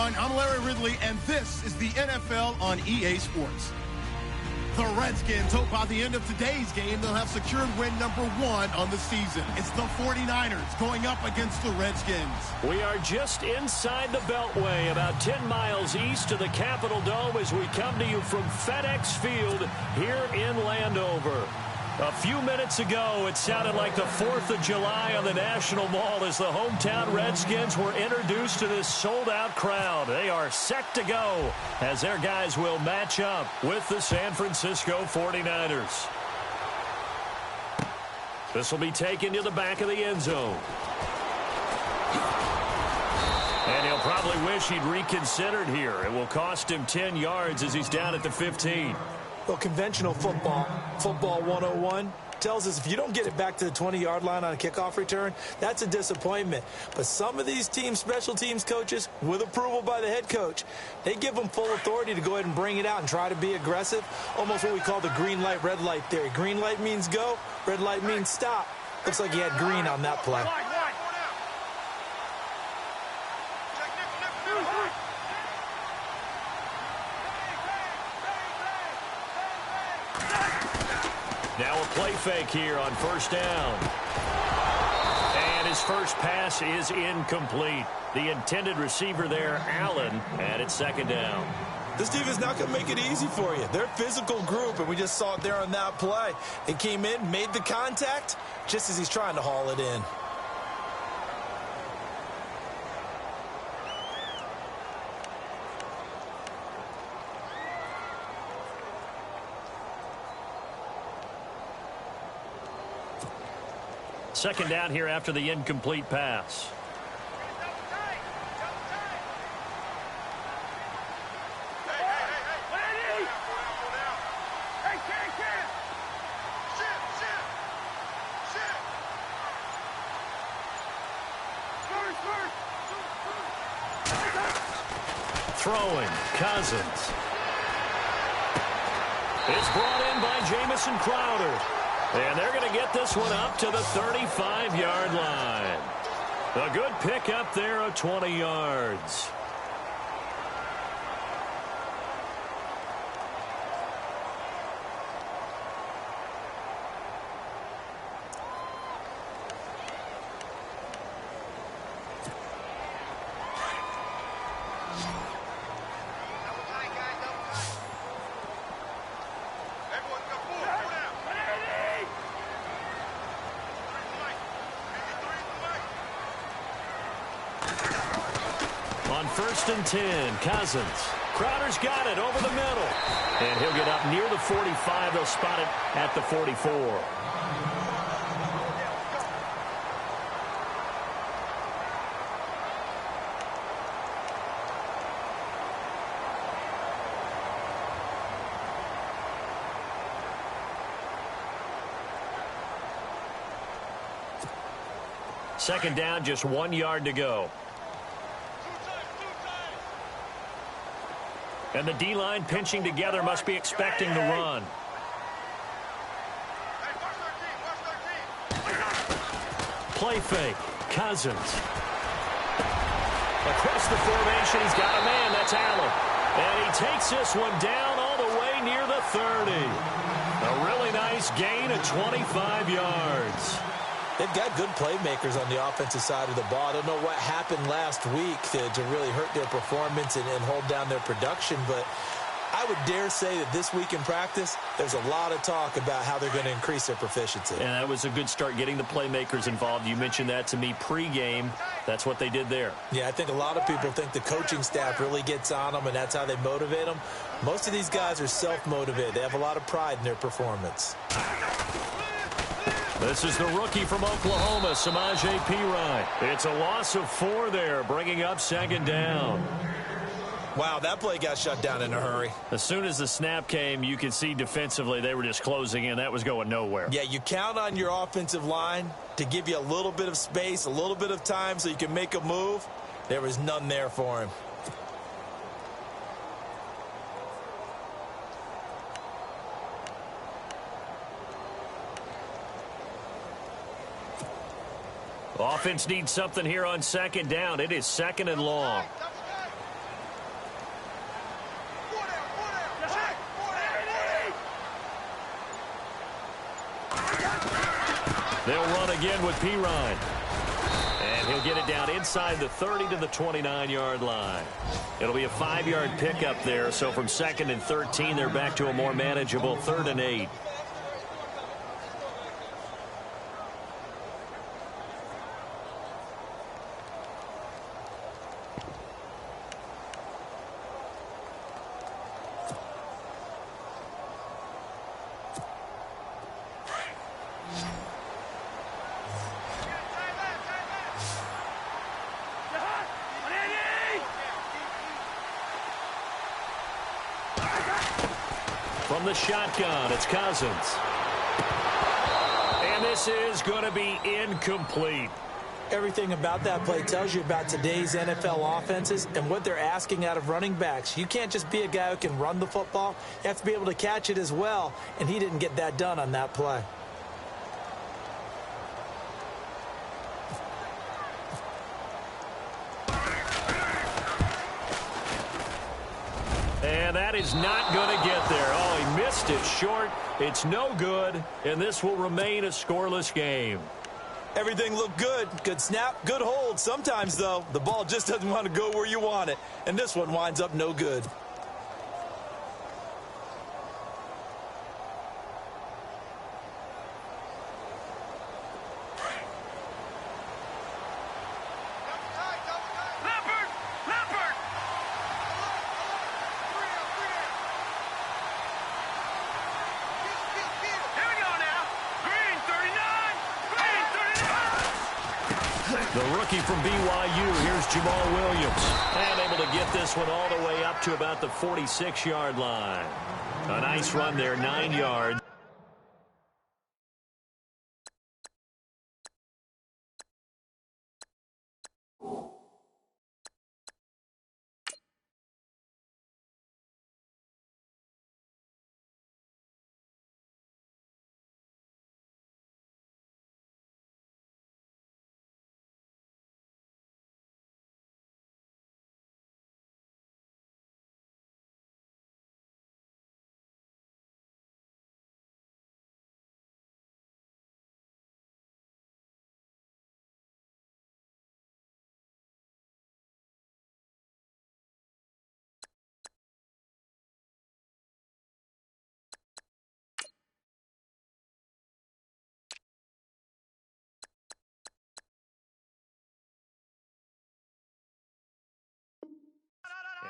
everyone. I'm Larry Ridley, and this is the NFL on EA Sports. The Redskins hope by the end of today's game they'll have secured win number 1 on the season. It's the 49ers going up against the Redskins. We are just inside the Beltway, about 10 miles east of the Capitol Dome as we come to you from FedEx Field here in Landover. A few minutes ago, it sounded like the 4th of July on the National Mall as the hometown Redskins were introduced to this sold-out crowd. They are set to go as their guys will match up with the San Francisco 49ers. This will be taken to the back of the end zone. And he'll probably wish he'd reconsidered here. It will cost him 10 yards as he's down at the 15. Well, conventional football 101, tells us if you don't get it back to the 20-yard line on a kickoff return, that's a disappointment. But some of these teams, special teams coaches, with approval by the head coach, they give them full authority to go ahead and bring it out and try to be aggressive, almost what we call the green light, red light theory. Green light means go, red light means stop. Looks like he had green on that play. Now a play fake here on first down. And his first pass is incomplete. The intended receiver there, Allen, and it's second down. This team is not going to make it easy for you. They're a physical group, and we just saw it there on that play. It came in, made the contact, just as he's trying to haul it in. Second down here after the incomplete pass. Throwing, Cousins. It's brought in by Jamison Crowder. And they're going to get this one up to the 35-yard line. A good pickup there of 20 yards. On 1st and 10, Cousins. Crowder's got it over the middle. And he'll get up near the 45. They'll spot it at the 44. Second down, just 1 yard to go. And the D-line pinching together, must be expecting the run. Play fake. Cousins. Across the formation, he's got a man. That's Allen. And he takes this one down all the way near the 30. A really nice gain of 25 yards. They've got good playmakers on the offensive side of the ball. I don't know what happened last week to really hurt their performance and hold down their production, but I would dare say that this week in practice, there's a lot of talk about how they're going to increase their proficiency. And that was a good start, getting the playmakers involved. You mentioned that to me pregame. That's what they did there. Yeah, I think a lot of people think the coaching staff really gets on them, and that's how they motivate them. Most of these guys are self-motivated. They have a lot of pride in their performance. This is the rookie from Oklahoma, Samaje Perine. It's a loss of 4 there, bringing up second down. Wow, that play got shut down in a hurry. As soon as the snap came, you could see defensively they were just closing in. That was going nowhere. Yeah, you count on your offensive line to give you a little bit of space, a little bit of time so you can make a move. There was none there for him. Offense needs something here on second down. It is second and long. They'll run again with Pirine. And he'll get it down inside the 30 to the 29-yard line. It'll be a 5-yard pickup there. So from 2nd and 13, they're back to a more manageable 3rd and 8. From the shotgun, it's Cousins. And this is going to be incomplete. Everything about that play tells you about today's NFL offenses and what they're asking out of running backs. You can't just be a guy who can run the football. You have to be able to catch it as well, and he didn't get that done on that play. And that is not going to get there. Oh, he missed it short. It's no good, and this will remain a scoreless game. Everything looked good. Good snap, good hold. Sometimes, though, the ball just doesn't want to go where you want it, and this one winds up no good. The rookie from BYU, here's Jamal Williams. And able to get this one all the way up to about the 46-yard line. A nice run there, 9 yards.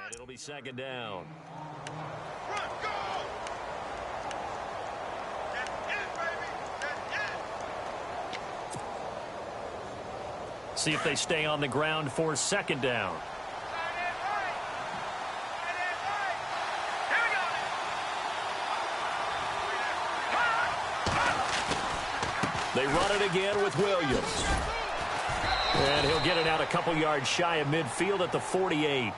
And it'll be 2nd down. See if they stay on the ground for 2nd down. They run it again with Williams. And he'll get it out a couple yards shy of midfield at the 48.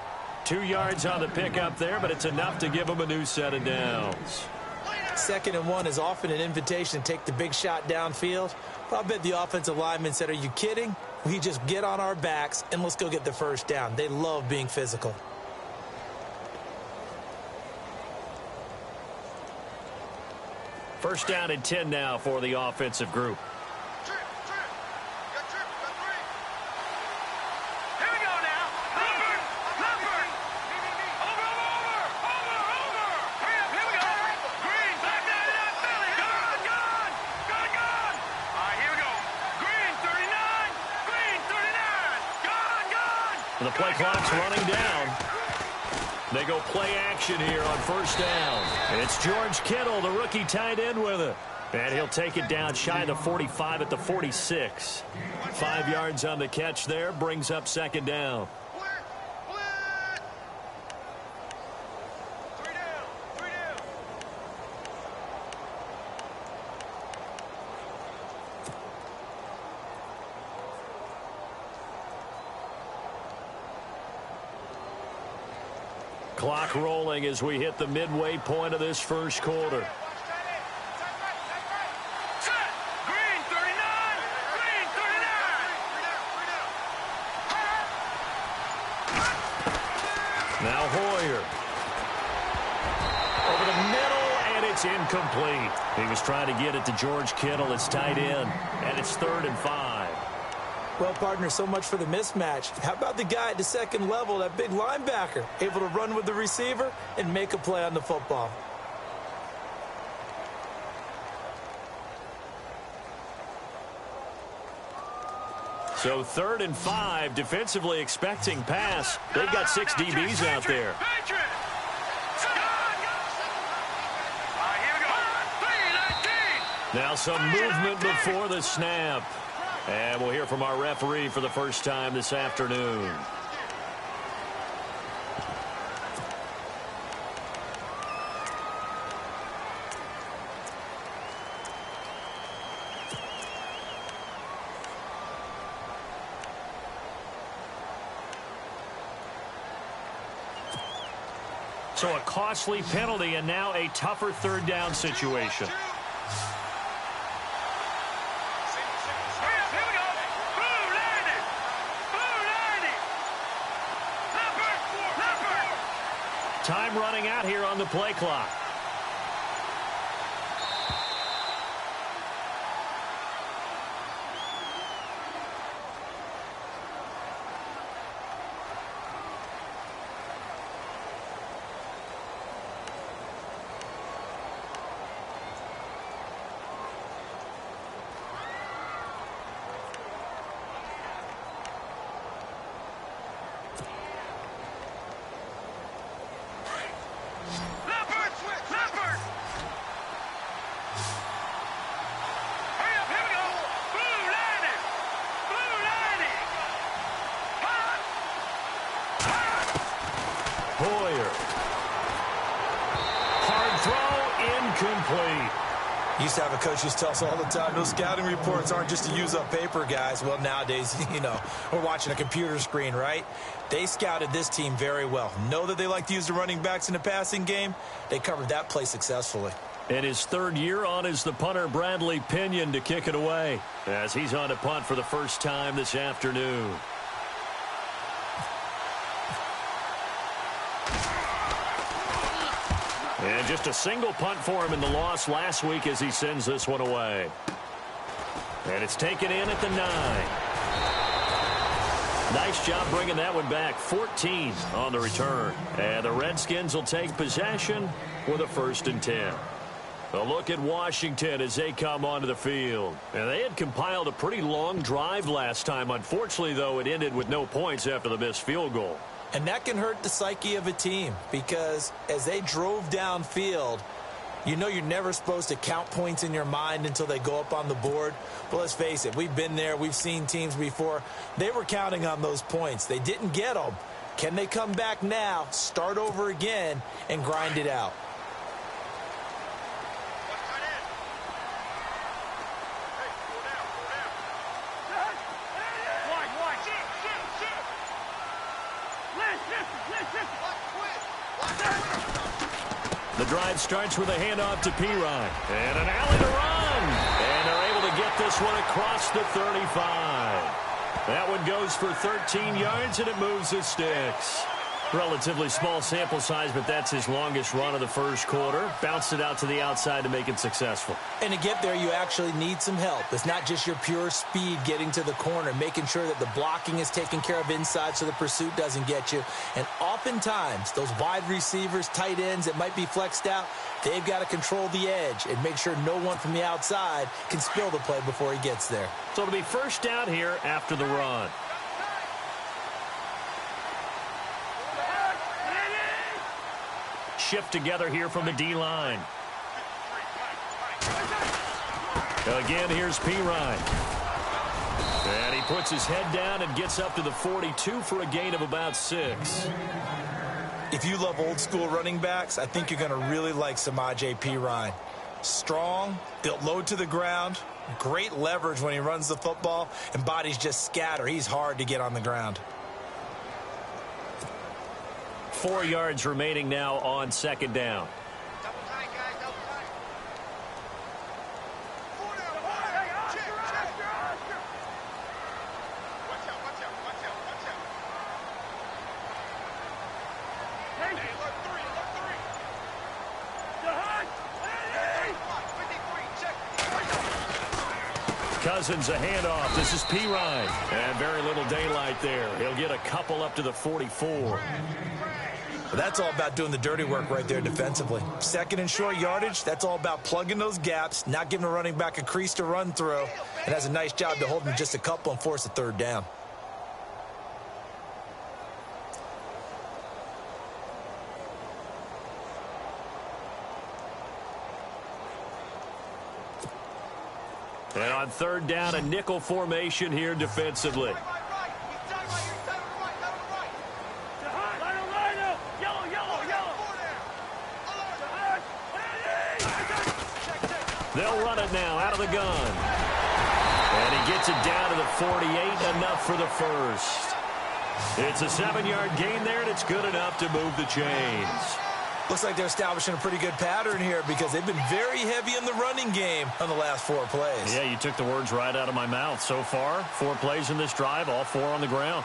2 yards on the pickup there, but it's enough to give him a new set of downs. 2nd and 1 is often an invitation to take the big shot downfield. But I bet the offensive lineman said, are you kidding? We just get on our backs and let's go get the 1st down. They love being physical. First down and 10 now for the offensive group. The play clock's running down. They go play action here on 1st down. It's George Kittle, the rookie tight end with it. And he'll take it down shy of the 45 at the 46. 5 yards on the catch there, brings up 2nd down. Clock rolling as we hit the midway point of this 1st quarter. Now Hoyer. Over the middle, and it's It's incomplete. He was trying to get it to George Kittle, his tight end, and it's 3rd and 5. Well, partner, so much for the mismatch. How about the guy at the second level, that big linebacker, able to run with the receiver and make a play on the football? So 3rd and 5, defensively expecting pass. They've got 6 DBs out there. Now some movement before the snap. And we'll hear from our referee for the first time this afternoon. So a costly penalty and now a tougher 3rd down situation. Time running out here on the play clock. Used to have a coach used to tell us all the time, those scouting reports aren't just to use up paper, guys. Well, nowadays, we're watching a computer screen, right? They scouted this team very well. Know that they like to use the running backs in the passing game. They covered that play successfully. And his 3rd year on is the punter, Bradley Pinion, to kick it away as he's on to punt for the first time this afternoon. And just a single punt for him in the loss last week as he sends this one away. And it's taken in at the 9. Nice job bringing that one back. 14 on the return. And the Redskins will take possession with a 1st and 10. A look at Washington as they come onto the field. And they had compiled a pretty long drive last time. Unfortunately, though, it ended with no points after the missed field goal. And that can hurt the psyche of a team because as they drove downfield, you're never supposed to count points in your mind until they go up on the board. But let's face it, we've been there. We've seen teams before. They were counting on those points. They didn't get them. Can they come back now, start over again, and grind it out? The drive starts with a handoff to Pirine. And an alley to run. And they're able to get this one across the 35. That one goes for 13 yards, and it moves the sticks. Relatively small sample size, but that's his longest run of the first quarter. Bounced it out to the outside to make it successful. And to get there, you actually need some help. It's not just your pure speed getting to the corner, making sure that the blocking is taken care of inside so the pursuit doesn't get you. And oftentimes, those wide receivers, tight ends that might be flexed out, they've got to control the edge and make sure no one from the outside can spill the play before he gets there. So it'll be first down here after the run. Shift together here from the D-line. Again, here's Pirine. And he puts his head down and gets up to the 42 for a gain of about 6. If you love old-school running backs, I think you're going to really like Samaje Pirine. Strong, built low to the ground, great leverage when he runs the football, and bodies just scatter. He's hard to get on the ground. 4 yards remaining now on 2nd down. Cousins a handoff. This is Pirine. And very little daylight there. He'll get a couple up to the 44. Well, that's all about doing the dirty work right there defensively. Second and short yardage, that's all about plugging those gaps, not giving a running back a crease to run through. And has a nice job to hold him just a couple and force a third down. And on third down, a nickel formation here defensively. They'll run it now out of the gun. And he gets it down to the 48, enough for the first. It's a 7-yard gain there, and it's good enough to move the chains. Looks like they're establishing a pretty good pattern here because they've been very heavy in the running game on the last 4 plays. Yeah, you took the words right out of my mouth. So far, 4 plays in this drive, all 4 on the ground.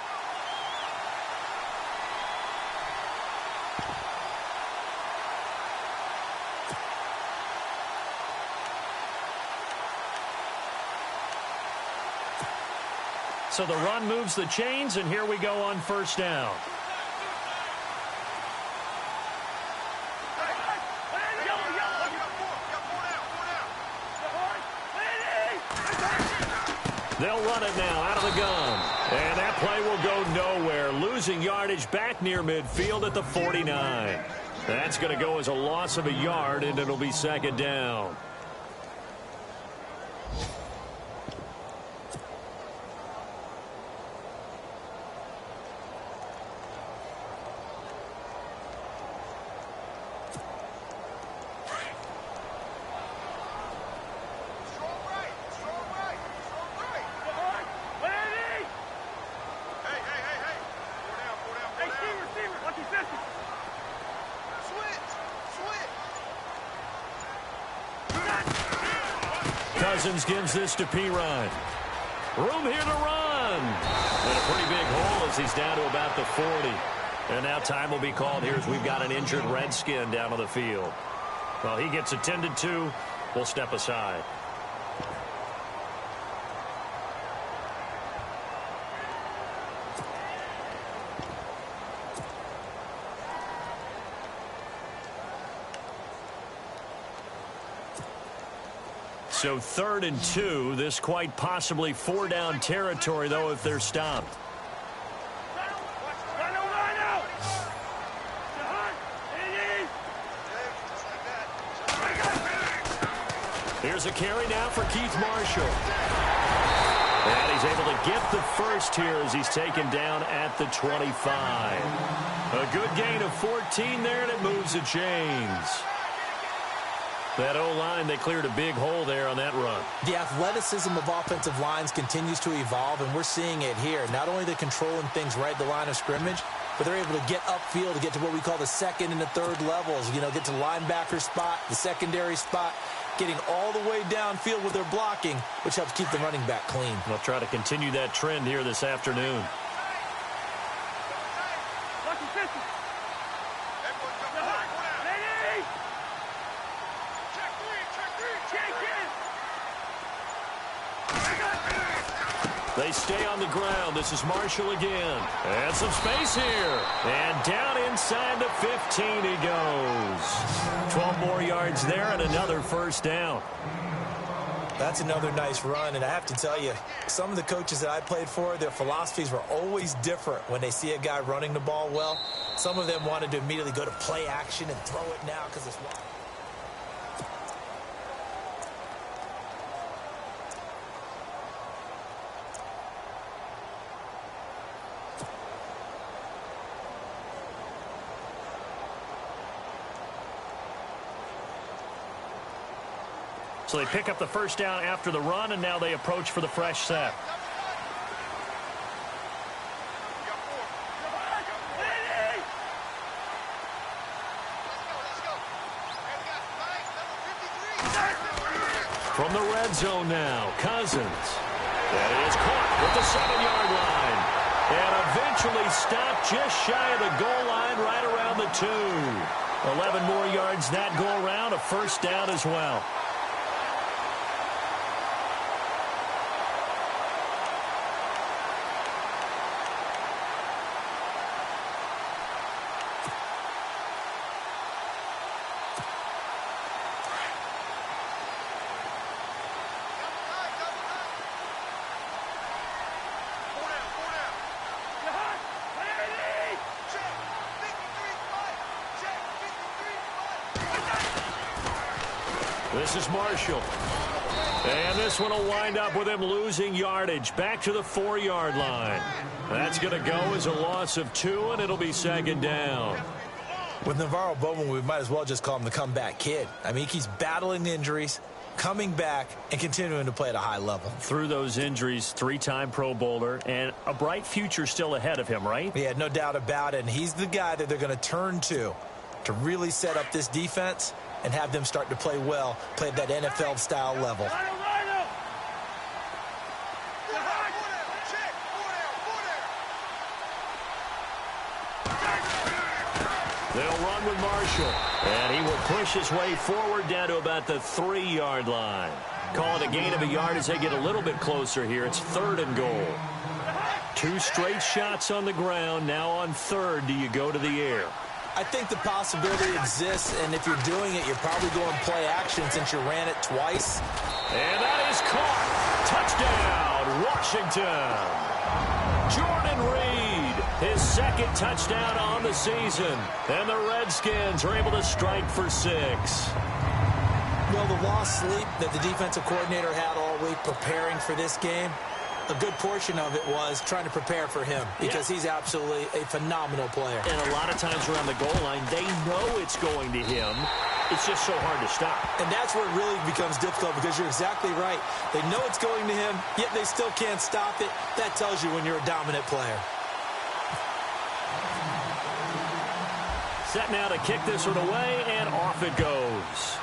So the run moves the chains, and here we go on first down. They'll run it now out of the gun. And that play will go nowhere. Losing yardage back near midfield at the 49. That's going to go as a loss of a yard, and it'll be second down. Cousins gives this to Pirine. Room here to run. And a pretty big hole as he's down to about the 40. And now time will be called here as we've got an injured Redskin down on the field. Well, he gets attended to. We'll step aside. So 3rd and 2. This quite possibly 4-down territory, though, if they're stopped. Here's a carry now for Keith Marshall. And he's able to get the first here as he's taken down at the 25. A good gain of 14 there, and it moves the chains. That O-line, they cleared a big hole there on that run. The athleticism of offensive lines continues to evolve, and we're seeing it here. Not only are they controlling things right at the line of scrimmage, but they're able to get upfield to get to what we call the second and the third levels. You know, get to the linebacker spot, the secondary spot, getting all the way downfield with their blocking, which helps keep the running back clean. They'll try to continue that trend here this afternoon. They stay on the ground. This is Marshall again. And some space here. And down inside the 15 he goes. 12 more yards there and another first down. That's another nice run, and I have to tell you, some of the coaches that I played for, their philosophies were always different when they see a guy running the ball well. Some of them wanted to immediately go to play action and throw it now because it's wide. So they pick up the first down after the run, and now they approach for the fresh set. From the red zone now, Cousins. And he is caught with the 7-yard line. And eventually stopped just shy of the goal line right around the 2. 11 more yards that go around, a first down as well. This is Marshall. And this one will wind up with him losing yardage back to the 4-yard line. That's going to go as a loss of 2, and it'll be second down. With Navarro Bowman, we might as well just call him the comeback kid. I mean, he's battling injuries, coming back, and continuing to play at a high level. Through those injuries, 3-time Pro Bowler, and a bright future still ahead of him, right? Yeah, no doubt about it. And he's the guy that they're going to turn to really set up this defense and have them start to play well, play at that NFL-style level. They'll run with Marshall, and he will push his way forward down to about the 3-yard line. Call it a gain of a yard as they get a little bit closer here. It's 3rd and goal. 2 straight shots on the ground. Now on 3rd, do you go to the air? I think the possibility exists, and if you're doing it, you're probably going play action since you ran it twice. And that is caught. Touchdown, Washington. Jordan Reed, his 2nd touchdown on the season. And the Redskins are able to strike for 6. Well, the lost sleep that the defensive coordinator had all week preparing for this game, a good portion of it was trying to prepare for him because he's absolutely a phenomenal player. And a lot of times around the goal line, they know it's going to him. It's just so hard to stop. And that's where it really becomes difficult because you're exactly right. They know it's going to him, yet they still can't stop it. That tells you when you're a dominant player. Set now to kick this one away, and off it goes.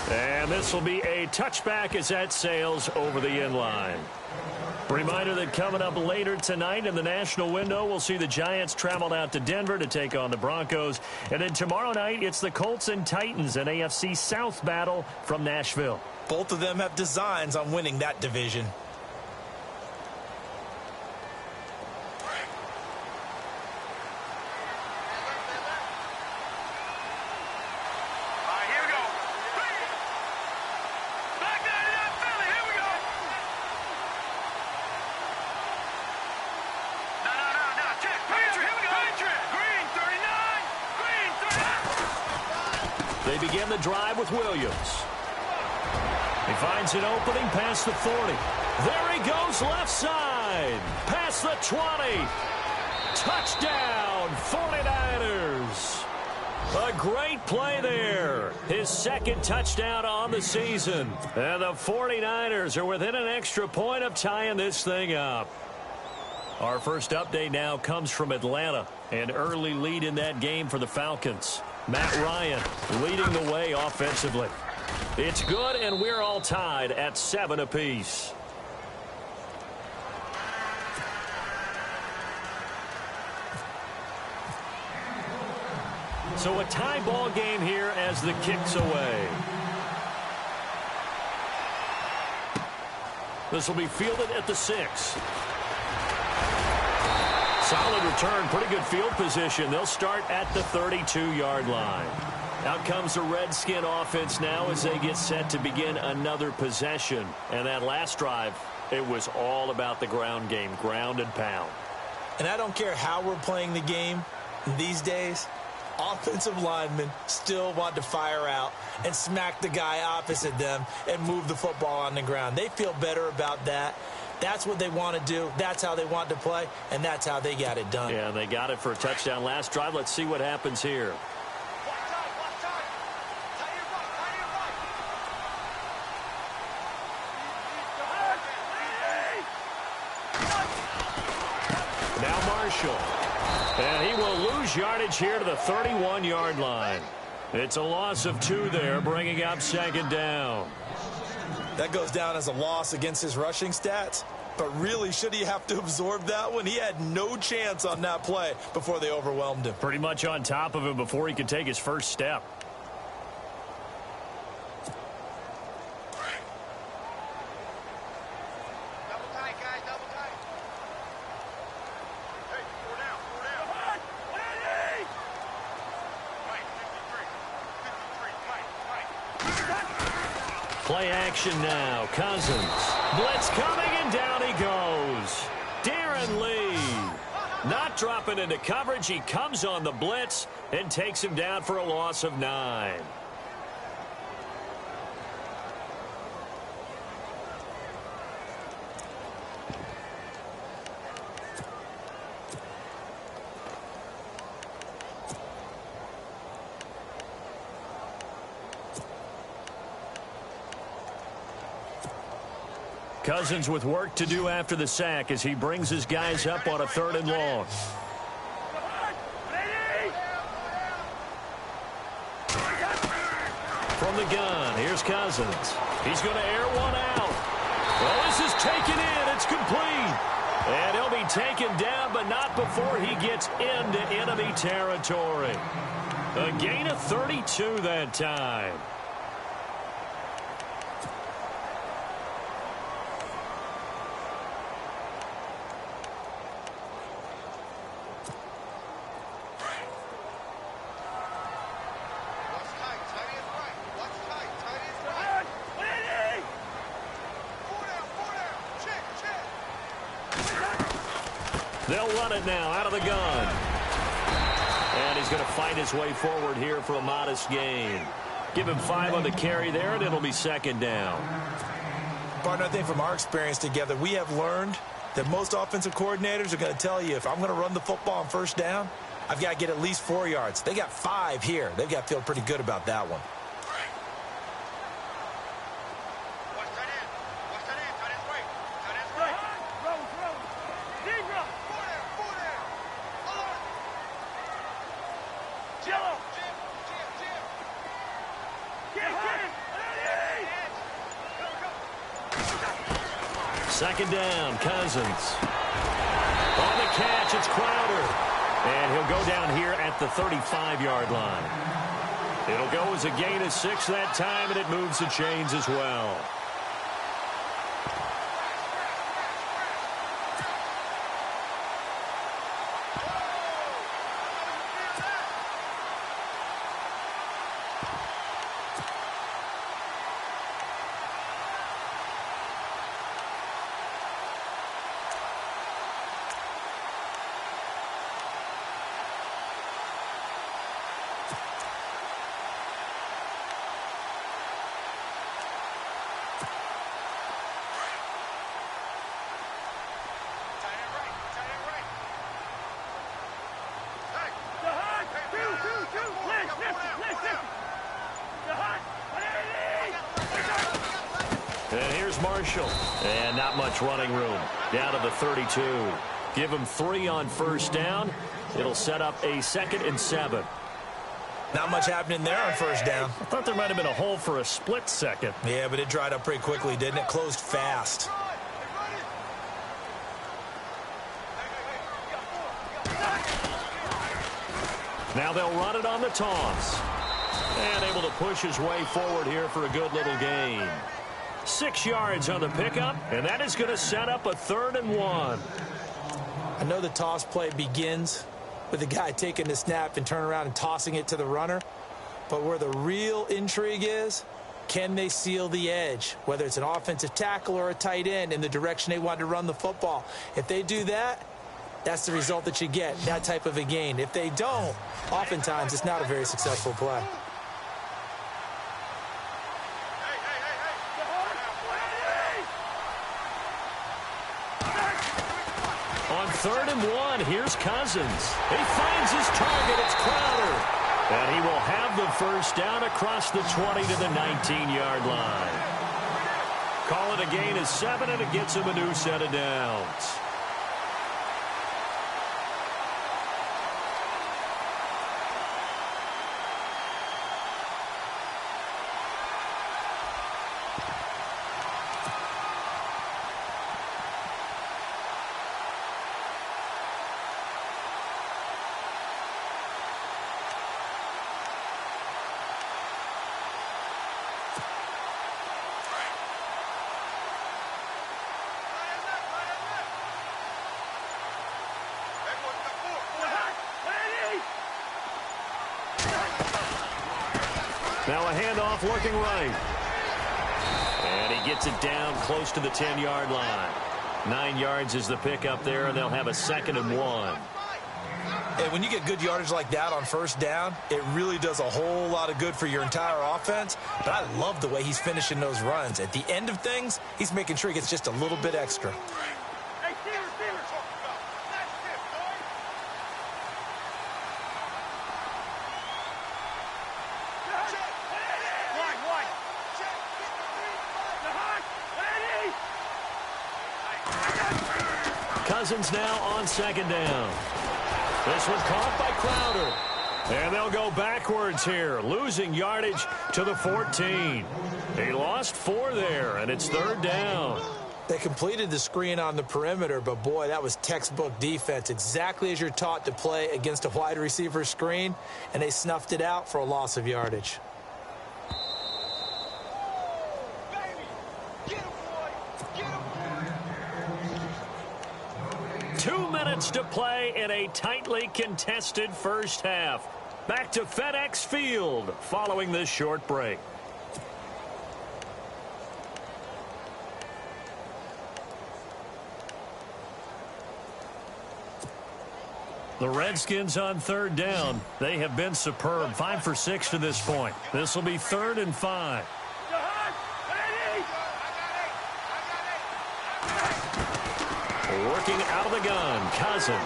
And this will be a touchback as that sails over the inline. Reminder that coming up later tonight in the national window, we'll see the Giants travel out to Denver to take on the Broncos. And then tomorrow night, it's the Colts and Titans, an AFC South battle from Nashville. Both of them have designs on winning that division. They begin the drive with Williams. He finds an opening past the 40. There he goes left side. Past the 20. Touchdown, 49ers. A great play there. His 2nd touchdown on the season. And the 49ers are within an extra point of tying this thing up. Our first update now comes from Atlanta. An early lead in that game for the Falcons. Matt Ryan leading the way offensively. It's good, and we're all tied at 7 apiece. So a tie ball game here as the kick's away. This will be fielded at the 6. Solid return, pretty good field position. They'll start at the 32-yard line. Out comes the Redskin offense now as they get set to begin another possession. And that last drive, it was all about the ground game, ground and pound. And I don't care how we're playing the game these days, offensive linemen still want to fire out and smack the guy opposite them and move the football on the ground. They feel better about that. That's what they want to do. That's how they want to play, and that's how they got it done. Yeah, they got it for a touchdown last drive. Let's see what happens here. Now Marshall. And he will lose yardage here to the 31-yard line. It's a loss of 2 there, bringing up 2nd down. That goes down as a loss against his rushing stats. But really, should he have to absorb that one? He had no chance on that play before they overwhelmed him. Pretty much on top of him before he could take his first step. Double tight, guys, double tight. Hey, 4 down, 4 down. Right, 53, Play action now. Cousins. Blitz coming, and down he goes. Darren Lee. Not dropping into coverage. He comes on the blitz and takes him down for a loss of 9. Cousins with work to do after the sack as he brings his guys up on a 3rd and long. From the gun, here's Cousins. He's going to air one out. Well, this is taken in. It's complete. And he'll be taken down, but not before he gets into enemy territory. A gain of 32 that time. They'll run it now out of the gun. And he's going to fight his way forward here for a modest gain. Give him 5 on the carry there, and it'll be 2nd down. Partner, I think from our experience together, we have learned that most offensive coordinators are going to tell you, if I'm going to run the football on 1st down, I've got to get at least 4 yards. They got 5 here. They've got to feel pretty good about that one. Second down, Cousins. On the catch, it's Crowder. And he'll go down here at the 35-yard line. It'll go as a gain of 6 that time, and it moves the chains as well. And here's Marshall. And not much running room. Down to the 32. Give him 3 on 1st down. It'll set up a 2nd and 7. Not much happening there on 1st down. I thought there might have been a hole for a split second. Yeah, but it dried up pretty quickly, didn't it? Closed fast. Now they'll run it on the toss. And able to push his way forward here for a good little gain. 6 yards on the pickup, and that is going to set up a 3rd and 1. I know the toss play begins with the guy taking the snap and turning around and tossing it to the runner. But where the real intrigue is, can they seal the edge, whether it's an offensive tackle or a tight end, in the direction they want to run the football? If they do that, that's the result that you get, that type of a gain. If they don't, oftentimes it's not a very successful play. On 3rd and 1, here's Cousins. He finds his target. It's Crowder. And he will have the 1st down across the 20 to the 19-yard line. Call it a gain of 7, and it gets him a new set of downs. Now a handoff looking right. And he gets it down close to the 10-yard line. 9 yards is the pickup there, and they'll have a 2nd and 1. And when you get good yardage like that on first down, it really does a whole lot of good for your entire offense. But I love the way he's finishing those runs. At the end of things, he's making sure he gets just a little bit extra. Cousins now on second down. This one caught by Crowder. And they'll go backwards here, losing yardage to the 14. He lost 4 there, and it's third down. They completed the screen on the perimeter, but boy, that was textbook defense, exactly as you're taught to play against a wide receiver screen, and they snuffed it out for a loss of yardage. 2 minutes to play in a tightly contested first half. Back to FedEx Field following this short break. The Redskins on third down. They have been superb. 5 for 6 to this point. This will be 3rd and 5. Working out of the gun, Cousins.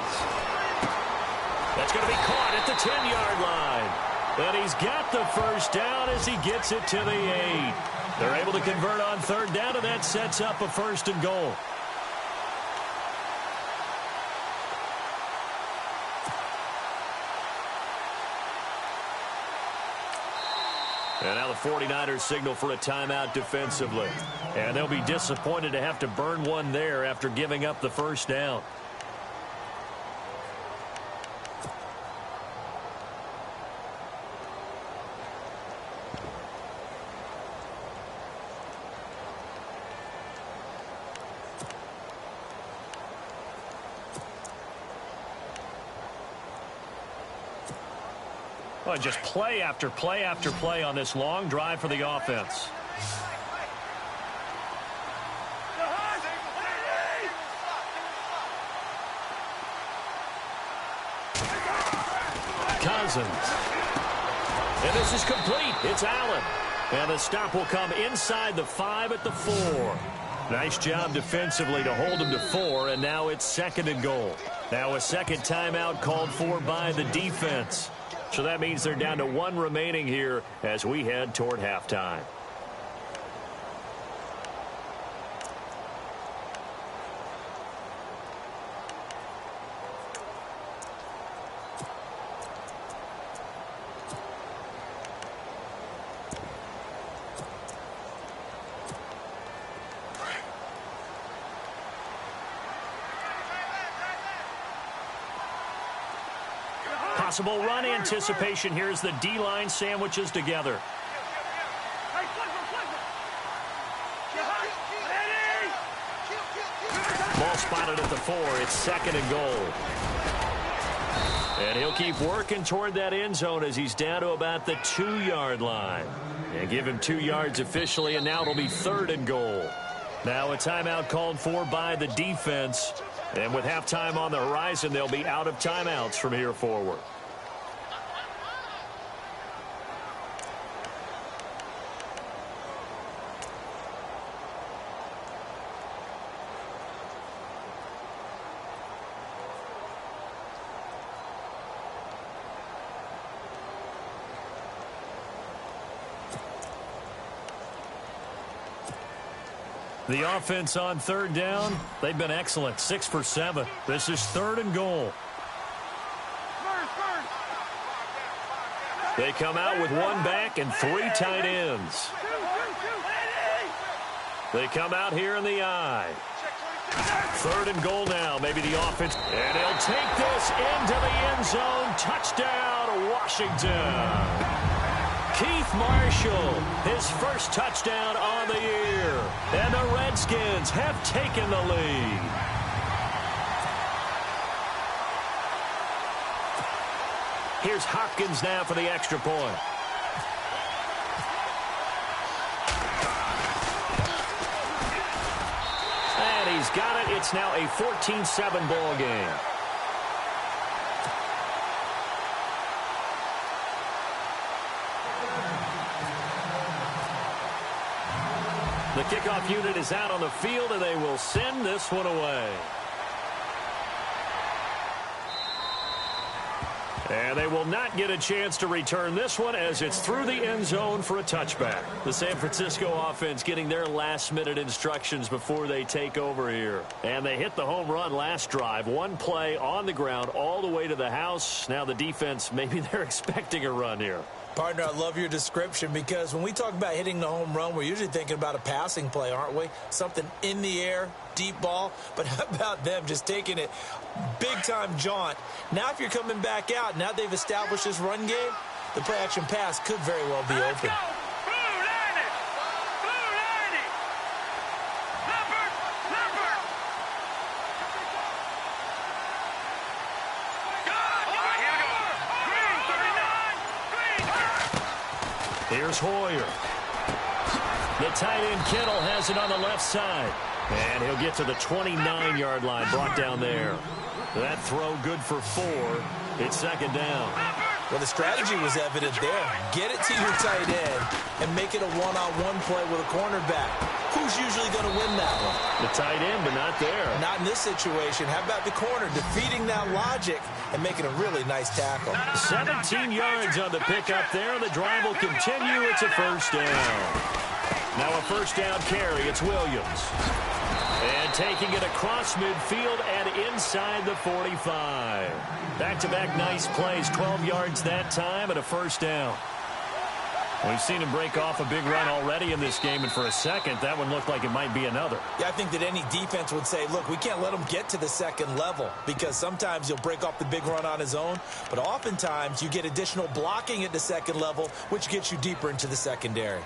That's going to be caught at the 10-yard line. And he's got the first down as he gets it to the 8. They're able to convert on third down, and that sets up a 1st and goal. And now the 49ers signal for a timeout defensively. And they'll be disappointed to have to burn one there after giving up the first down. Oh, just play after play after play on this long drive for the offense. Cousins. And this is complete. It's Allen. And the stop will come inside the 5 at the 4. Nice job defensively to hold him to 4, and now it's 2nd and goal. Now a second timeout called for by the defense. So that means they're down to 1 remaining here as we head toward halftime. Possible run anticipation here as the D-line sandwiches together. Ball spotted at the 4. It's 2nd and goal. And he'll keep working toward that end zone as he's down to about the 2-yard line. And give him 2 yards officially, and now it'll be 3rd and goal. Now a timeout called for by the defense. And with halftime on the horizon, they'll be out of timeouts from here forward. The offense on third down, they've been excellent. 6 for 7. This is 3rd and goal. They come out with 1 back and 3 tight ends. They come out here in the I. 3rd and goal now. Maybe the offense. And he'll take this into the end zone. Touchdown, Washington. Keith Marshall, his first touchdown on the year. And the Redskins have taken the lead. Here's Hopkins now for the extra point. And he's got it. It's now a 14-7 ball game. The kickoff unit is out on the field, and they will send this one away. And they will not get a chance to return this one as it's through the end zone for a touchback. The San Francisco offense getting their last-minute instructions before they take over here. And they hit the home run last drive. One play on the ground all the way to the house. Now the defense, maybe they're expecting a run here. Partner, I love your description because when we talk about hitting the home run, we're usually thinking about a passing play, aren't we? Something in the air, deep ball. But how about them just taking it big-time jaunt? Now if you're coming back out, now they've established this run game, the play-action pass could very well be open. Here's Hoyer. The tight end Kittle has it on the left side. And he'll get to the 29-yard line, brought down there. That throw good for 4. It's second down. Well, the strategy was evident there. Get it to your tight end and make it a one-on-one play with a cornerback. Who's usually going to win that one? The tight end, but not there. Not in this situation. How about the corner defeating that logic and making a really nice tackle? 17 yards on the pickup there. The drive will continue. It's a first down. Now a first down carry. It's Williams. And taking it across midfield and inside the 45. Back-to-back nice plays. 12 yards that time and a first down. We've seen him break off a big run already in this game, and for a second, that one looked like it might be another. Yeah, I think that any defense would say, look, we can't let him get to the second level because sometimes he'll break off the big run on his own, but oftentimes you get additional blocking at the second level, which gets you deeper into the secondary.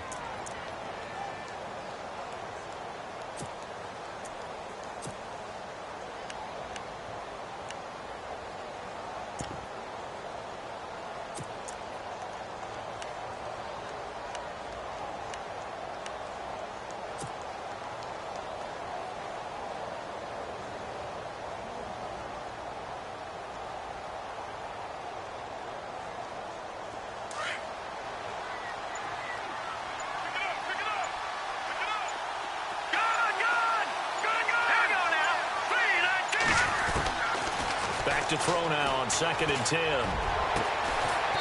To throw now on 2nd and 10.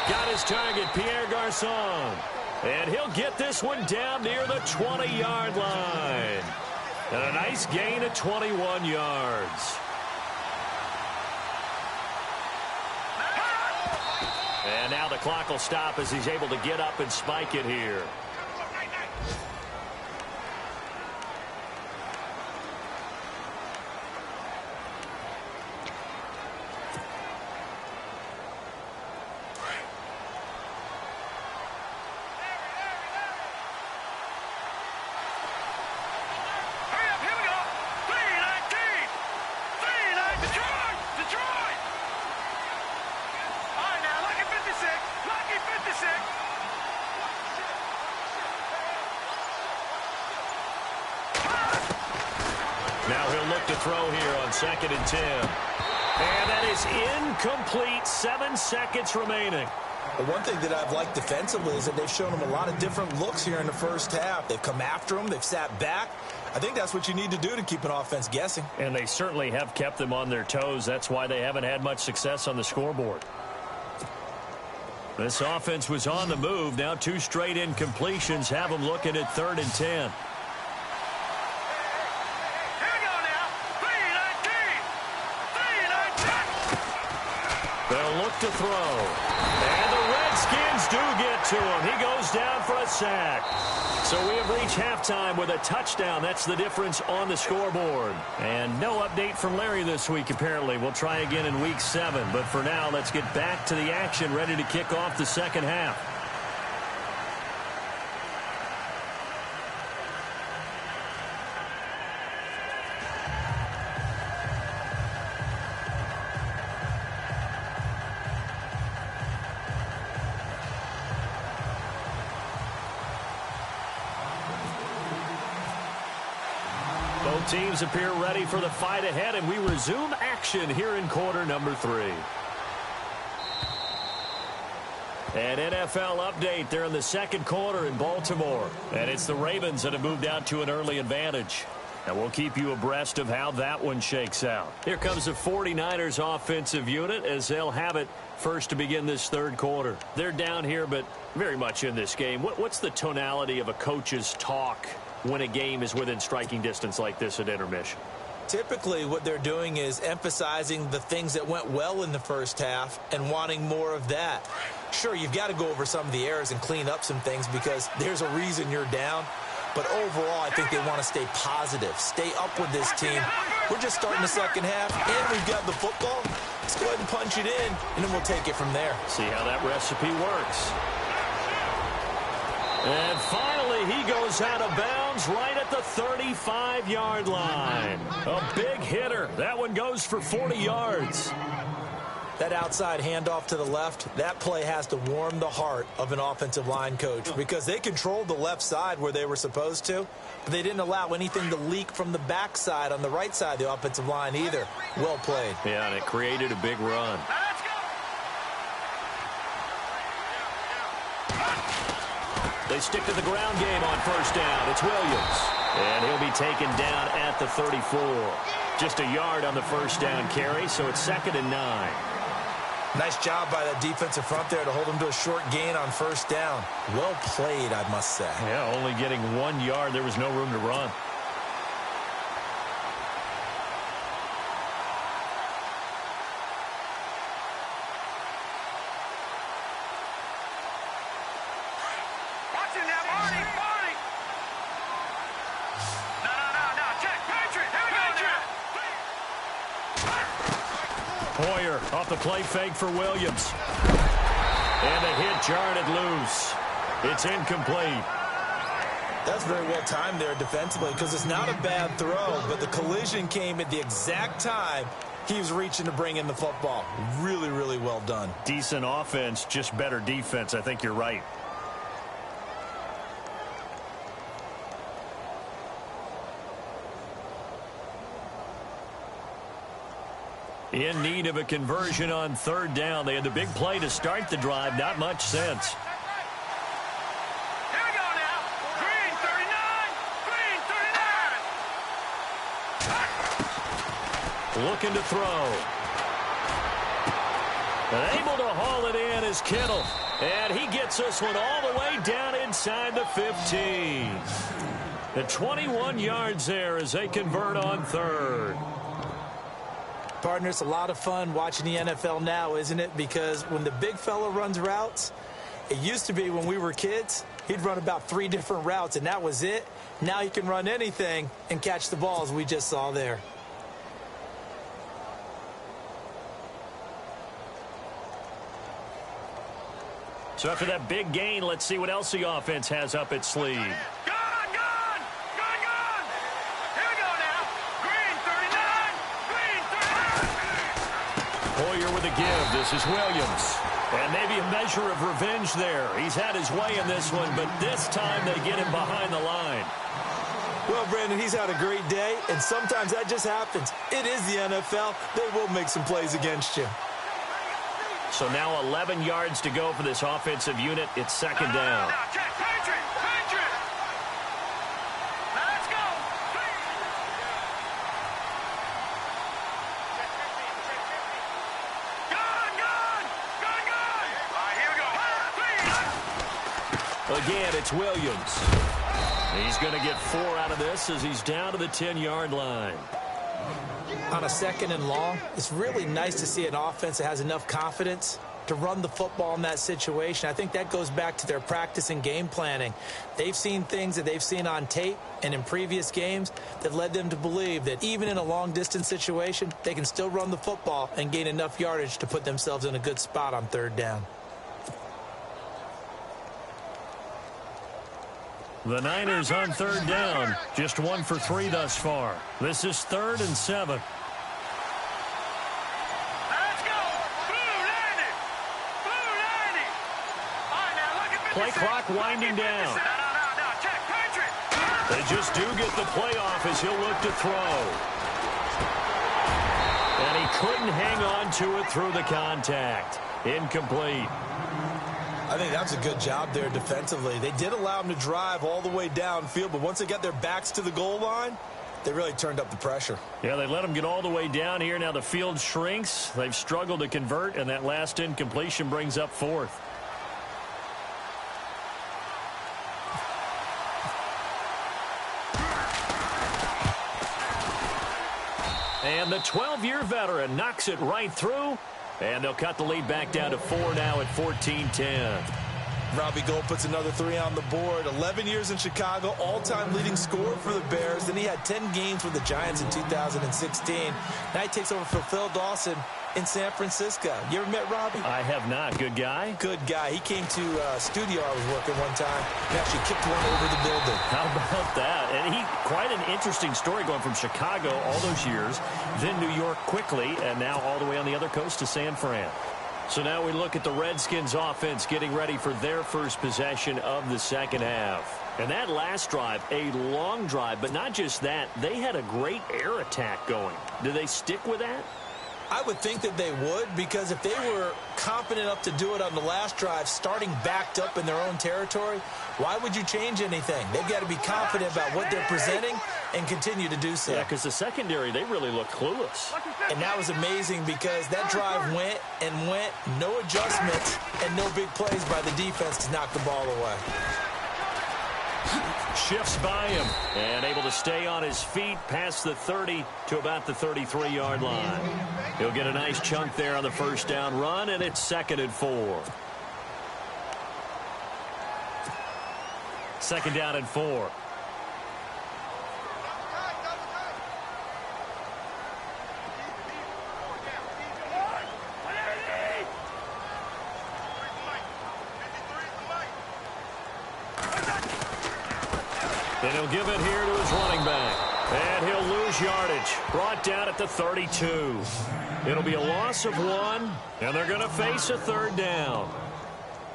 Got his target, Pierre Garçon. And he'll get this one down near the 20-yard line. And a nice gain of 21 yards. And now the clock will stop as he's able to get up and spike it here. Now he'll look to throw here on 2nd and 10. And that is incomplete. 7 seconds remaining. The one thing that I've liked defensively is that they've shown him a lot of different looks here in the first half. They've come after him. They've sat back. I think that's what you need to do to keep an offense guessing. And they certainly have kept them on their toes. That's why they haven't had much success on the scoreboard. This offense was on the move. Now 2 straight incompletions have them looking at 3rd and 10. They'll look to throw. And the Redskins do get to him. He goes down for a sack. So we have reached halftime with a touchdown. That's the difference on the scoreboard. And no update from Larry this week, apparently. We'll try again in Week 7. But for now, let's get back to the action, ready to kick off the second half. Both teams appear ready for the fight ahead, and we resume action here in quarter number 3. An NFL update. They're in the second quarter in Baltimore. And it's the Ravens that have moved out to an early advantage. And we'll keep you abreast of how that one shakes out. Here comes the 49ers offensive unit as they'll have it first to begin this third quarter. They're down here, but very much in this game. What's the tonality of a coach's talk when a game is within striking distance like this at intermission? Typically, what they're doing is emphasizing the things that went well in the first half and wanting more of that. Sure, you've got to go over some of the errors and clean up some things because there's a reason you're down. But overall, I think they want to stay positive, stay up with this team. We're just starting the second half, and we've got the football. Let's go ahead and punch it in, and then we'll take it from there. See how that recipe works. And finally, he goes out of bounds right at the 35-yard line. A big hitter. That one goes for 40 yards. That outside handoff to the left, that play has to warm the heart of an offensive line coach because they controlled the left side where they were supposed to, but they didn't allow anything to leak from the backside on the right side of the offensive line either. Well played. Yeah, and it created a big run. They stick to the ground game on first down. It's Williams. And he'll be taken down at the 34. Just a yard on the first down carry, so it's 2nd and 9. Nice job by that defensive front there to hold him to a short gain on first down. Well played, I must say. Yeah, only getting 1 yard. There was no room to run. Hoyer off the play fake for Williams. And the hit jarred it loose. It's incomplete. That's very well timed there defensively because it's not a bad throw, but the collision came at the exact time he was reaching to bring in the football. Really, really well done. Decent offense, just better defense. I think you're right. In need of a conversion on third down. They had the big play to start the drive. Not much sense. Here we go now. Green 39. Green 39. Looking to throw. And able to haul it in is Kittle. And he gets this one all the way down inside the 15. The 21 yards there as they convert on third. Partner, it's a lot of fun watching the NFL now, isn't it? Because when the big fella runs routes, it used to be when we were kids, he'd run about 3 different routes, and that was it. Now he can run anything and catch the balls we just saw there. So after that big gain, let's see what else the offense has up its sleeve. Hoyer with a give. This is Williams. And maybe a measure of revenge there. He's had his way in this one, but this time they get him behind the line. Well, Brandon, he's had a great day, and sometimes that just happens. It is the NFL. They will make some plays against you. So now 11 yards to go for this offensive unit. It's 2nd down. Again, it's Williams. He's going to get 4 out of this as he's down to the 10-yard line. On a 2nd and long, it's really nice to see an offense that has enough confidence to run the football in that situation. I think that goes back to their practice and game planning. They've seen things that they've seen on tape and in previous games that led them to believe that even in a long-distance situation, they can still run the football and gain enough yardage to put themselves in a good spot on third down. The Niners on third down. Just 1 for 3 thus far. This is 3rd and 7. Play clock winding down. They just do get the play off as he'll look to throw. And he couldn't hang on to it through the contact. Incomplete. I think that was a good job there defensively. They did allow them to drive all the way downfield, but once they got their backs to the goal line, they really turned up the pressure. Yeah, they let them get all the way down here. Now the field shrinks. They've struggled to convert, and that last incompletion brings up fourth. And the 12-year veteran knocks it right through, and they'll cut the lead back down to 4 now at 14-10. Robbie Gould puts another 3 on the board. 11 years in Chicago, all-time leading scorer for the Bears. Then he had 10 games with the Giants in 2016. Now he takes over for Phil Dawson in San Francisco. You ever met Robbie? I have not. Good guy? Good guy. He came to a studio I was working one time and actually kicked one over the building. How about that? And quite an interesting story going from Chicago all those years, then New York quickly, and now all the way on the other coast to San Fran. So now we look at the Redskins offense getting ready for their first possession of the second half. And that last drive, a long drive, but not just that, they had a great air attack going. Do they stick with that? I would think that they would, because if they were confident enough to do it on the last drive, starting backed up in their own territory, why would you change anything? They've got to be confident about what they're presenting and continue to do so. Yeah, because the secondary, they really look clueless. And that was amazing because that drive went and went, no adjustments, and no big plays by the defense to knock the ball away. Shifts by him and able to stay on his feet past the 30 to about the 33-yard line. He'll get a nice chunk there on the first down run, and it's 2nd and 4. 2nd down and 4. And he'll give it here to his running back. And he'll lose yardage. Brought down at the 32. It'll be a loss of 1, and they're going to face a 3rd down.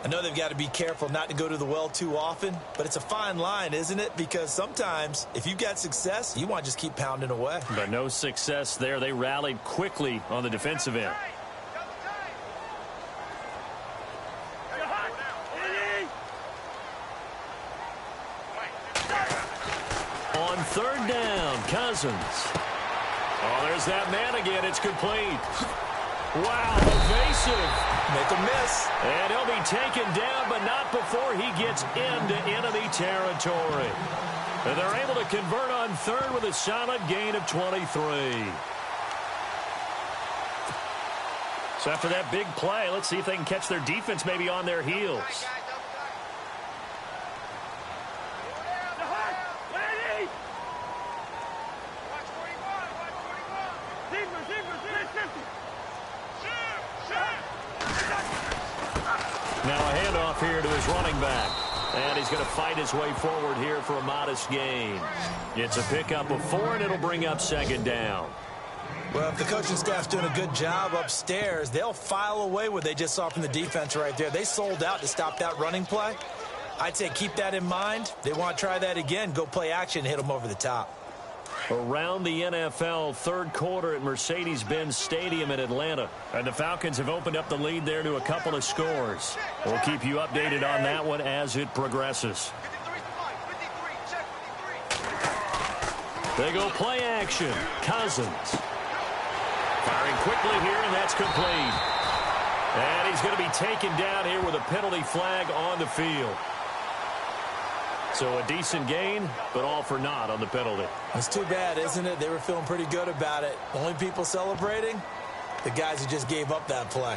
I know they've got to be careful not to go to the well too often, but it's a fine line, isn't it? Because sometimes, if you've got success, you want to just keep pounding away. But no success there. They rallied quickly on the defensive end. On 3rd down, Cousins. Oh, there's that man again. It's complete. Wow, evasive. Make a miss. And he'll be taken down, but not before he gets into enemy territory. And they're able to convert on 3rd with a solid gain of 23. So after that big play, let's see if they can catch their defense maybe on their heels. Now a handoff here to his running back. And he's going to fight his way forward here for a modest gain. It's a pickup of 4, and it'll bring up 2nd down. Well, if the coaching staff's doing a good job upstairs, they'll file away what they just saw from the defense right there. They sold out to stop that running play. I'd say keep that in mind. They want to try that again. Go play action and hit them over the top. Around the NFL, 3rd quarter at Mercedes-Benz Stadium in Atlanta. And the Falcons have opened up the lead there to a couple of scores. We'll keep you updated on that one as it progresses. They go play action. Cousins. Firing quickly here, and that's complete. And he's going to be taken down here with a penalty flag on the field. So a decent gain, but all for naught on the penalty. It's too bad, isn't it? They were feeling pretty good about it. The only people celebrating, the guys who just gave up that play.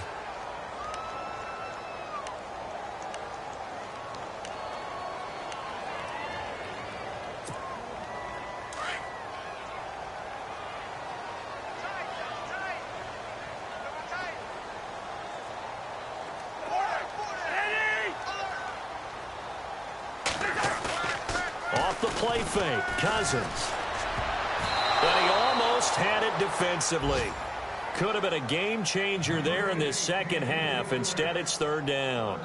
Off the play fake, Cousins. But he almost had it defensively. Could have been a game changer there in this second half. Instead, it's 3rd down.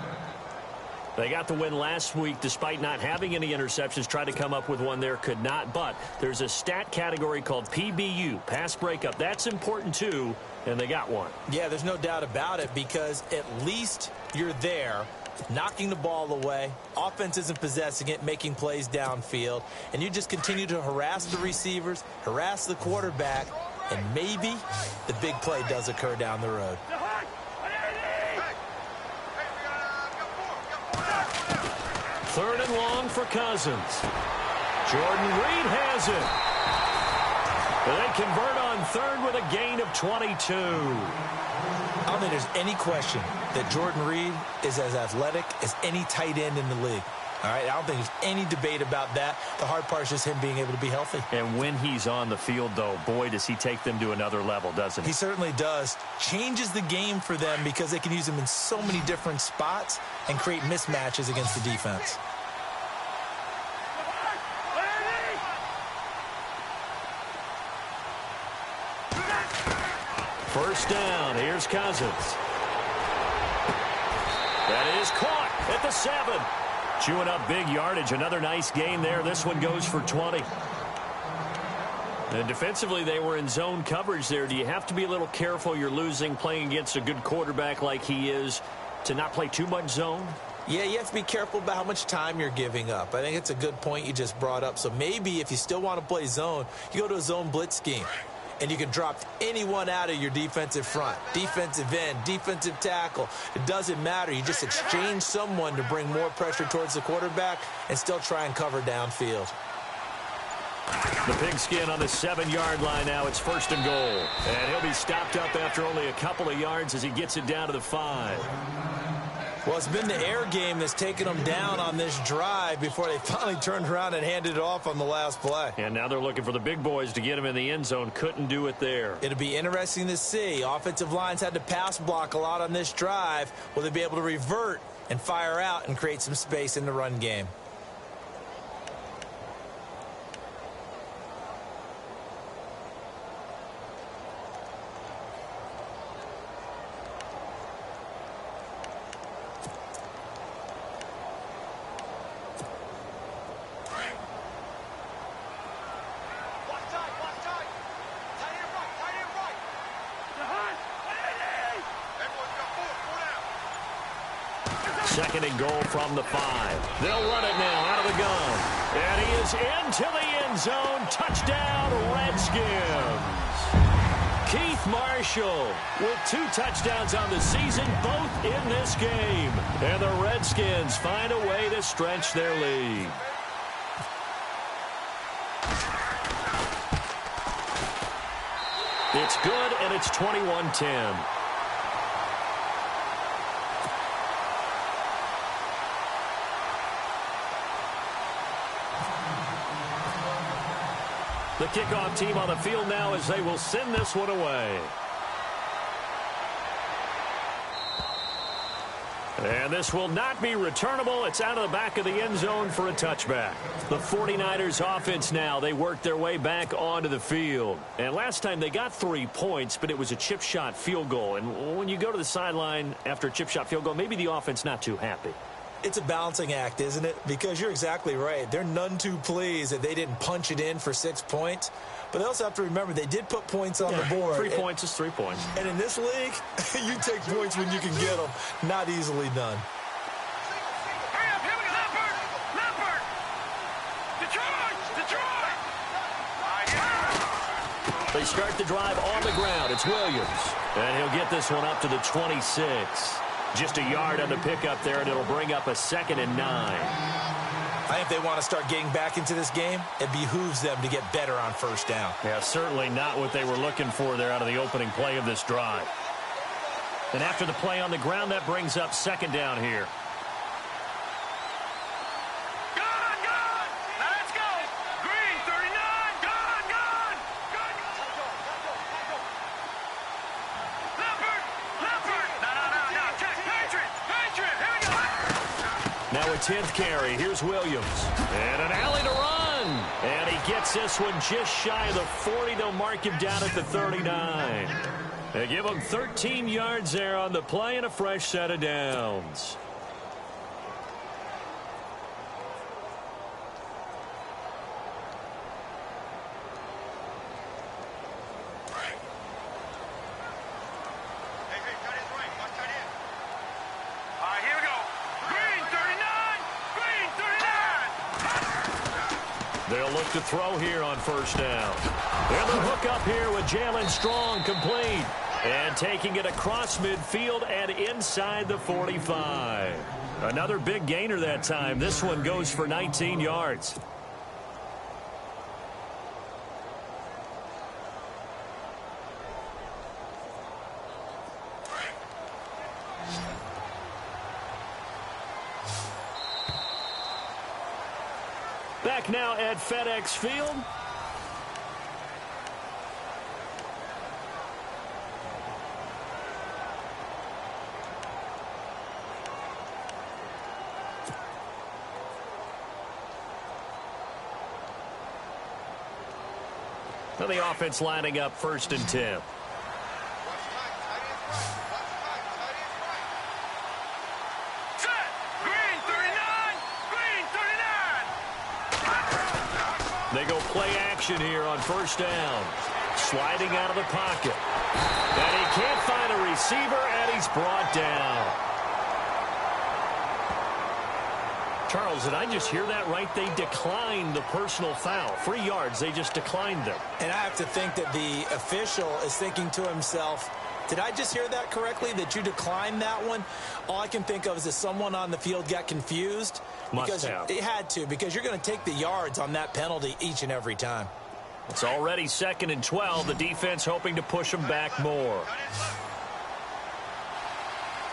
They got the win last week despite not having any interceptions. Tried to come up with one there, could not. But there's a stat category called PBU, pass breakup. That's important too, and they got one. Yeah, there's no doubt about it because at least you're there knocking the ball away. Offense isn't possessing it, making plays downfield. And you just continue to harass the receivers, harass the quarterback, and maybe the big play does occur down the road. Third and long for Cousins. Jordan Reed has it. They convert on third with a gain of 22. I don't think there's any question that Jordan Reed is as athletic as any tight end in the league. All right, I don't think there's any debate about that. The hard part is just him being able to be healthy. And when he's on the field, though, boy, does he take them to another level, doesn't he? He certainly does. Changes the game for them because they can use him in so many different spots and create mismatches against the defense. First down, here's Cousins. That is caught at the 7. Chewing up big yardage, another nice gain there. This one goes for 20. And defensively, they were in zone coverage there. Do you have to be a little careful? You're losing, playing against a good quarterback like he is, to not play too much zone? Yeah, you have to be careful about how much time you're giving up. I think it's a good point you just brought up. So maybe if you still want to play zone, you go to a zone blitz scheme. And you can drop anyone out of your defensive front, defensive end, defensive tackle. It doesn't matter. You just exchange someone to bring more pressure towards the quarterback and still try and cover downfield. The pigskin on the 7-yard line now. It's first and goal. And he'll be stopped up after only a couple of yards as he gets it down to the 5. Well, it's been the air game that's taken them down on this drive before they finally turned around and handed it off on the last play. And now they're looking for the big boys to get him in the end zone. Couldn't do it there. It'll be interesting to see. Offensive lines had to pass block a lot on this drive. Will they be able to revert and fire out and create some space in the run game? Second and goal from the 5. They'll run it now out of the gun. And he is into the end zone. Touchdown, Redskins. Keith Marshall with 2 touchdowns on the season, both in this game. And the Redskins find a way to stretch their lead. It's good, and it's 21-10. The kickoff team on the field now as they will send this one away. And this will not be returnable. It's out of the back of the end zone for a touchback. The 49ers offense now, they worked their way back onto the field. And last time they got 3 points, but it was a chip shot field goal. And when you go to the sideline after a chip shot field goal, maybe the offense not too happy. It's a balancing act, isn't it? Because you're exactly right. They're none too pleased that they didn't punch it in for 6 points. But they also have to remember they did put points on the board. 3 points is 3 points. And in this league, you take points when you can get them. Not easily done. Hurry up, here we go. Leopard! Detroit! They start the drive on the ground. It's Williams. And he'll get this one up to the 26. Just a yard on the pickup there, and it'll bring up a 2nd and 9. I think if they want to start getting back into this game, it behooves them to get better on first down. Yeah, certainly not what they were looking for there out of the opening play of this drive. And after the play on the ground, that brings up 2nd down here. Gone! Now let's go! Green, 39, gone! Leopard! No, check, Patriot, here we go! Now a 10th carry. Here's Williams. And an alley to run. And he gets this one just shy of the 40. They'll mark him down at the 39. They give him 13 yards there on the play and a fresh set of downs. All right, here we go. They'll look to throw here on first down. And the hook up here with Jalen Strong complete. And taking it across midfield and inside the 45. Another big gainer that time. This one goes for 19 yards. Back now at FedEx Field. Now the offense lining up 1st and 10. They go play action here on first down. Sliding out of the pocket. And he can't find a receiver, and he's brought down. Charles, did I just hear that right? They declined the personal foul. 3 yards, they just declined them. And I have to think that the official is thinking to himself, did I just hear that correctly, that you declined that one? All I can think of is that someone on the field got confused. Must have. It had to, because you're going to take the yards on that penalty each and every time. It's already 2nd and 12. The defense hoping to push them back more.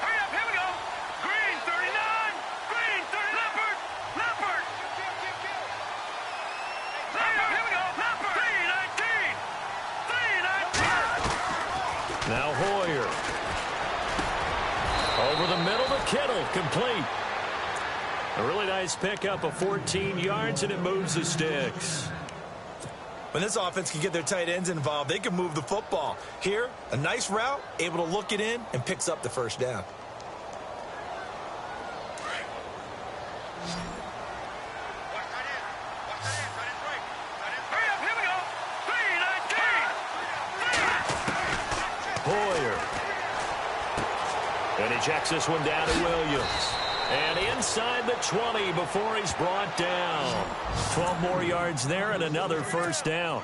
Hurry up, here we go. Green, 39. Green, 30. Leopard. Leopard. Leopard, here we go. Leopard. 319. 319. Now Hoyer. Over the middle to Kittle. Complete. A really nice pickup of 14 yards, and it moves the sticks. When this offense can get their tight ends involved, they can move the football. Here, a nice route, able to look it in, and picks up the first down. Hoyer. And he checks this one down to Williams. And inside the 20 before he's brought down. 12 more yards there and another first down.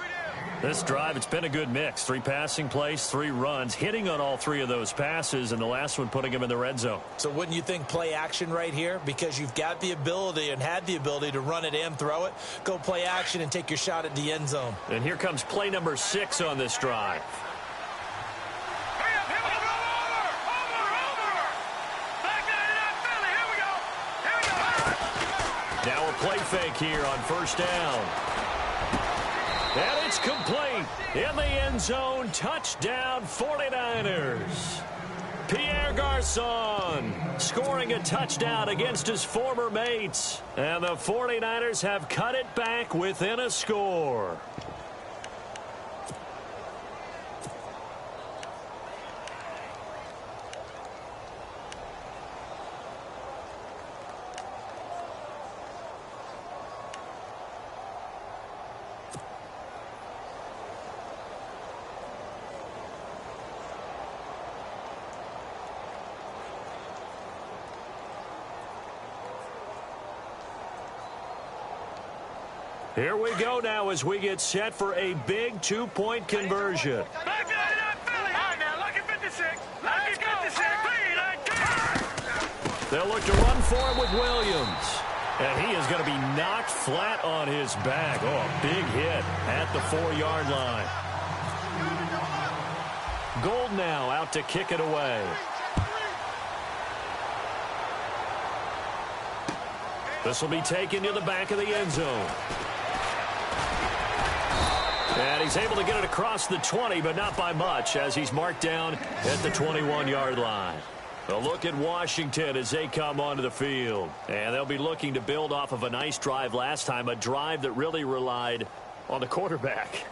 This drive, it's been a good mix. 3 passing plays, 3 runs, hitting on all 3 of those passes, and the last one putting him in the red zone. So wouldn't you think play action right here? Because you've got the ability and had the ability to run it and throw it. Go play action and take your shot at the end zone. And here comes play number 6 on this drive. Now a play fake here on first down. And it's complete. In the end zone, touchdown 49ers. Pierre Garçon scoring a touchdown against his former mates. And the 49ers have cut it back within a score. Here we go now as we get set for a big 2-point conversion. Back to Philly. All right, now, lucky 56. Lucky 56. They'll look to run for him with Williams. And he is going to be knocked flat on his back. Oh, a big hit at the 4-yard line. Gold now out to kick it away. This will be taken to the back of the end zone. And he's able to get it across the 20, but not by much, as he's marked down at the 21-yard line. A look at Washington as they come onto the field. And they'll be looking to build off of a nice drive last time, a drive that really relied on the quarterback.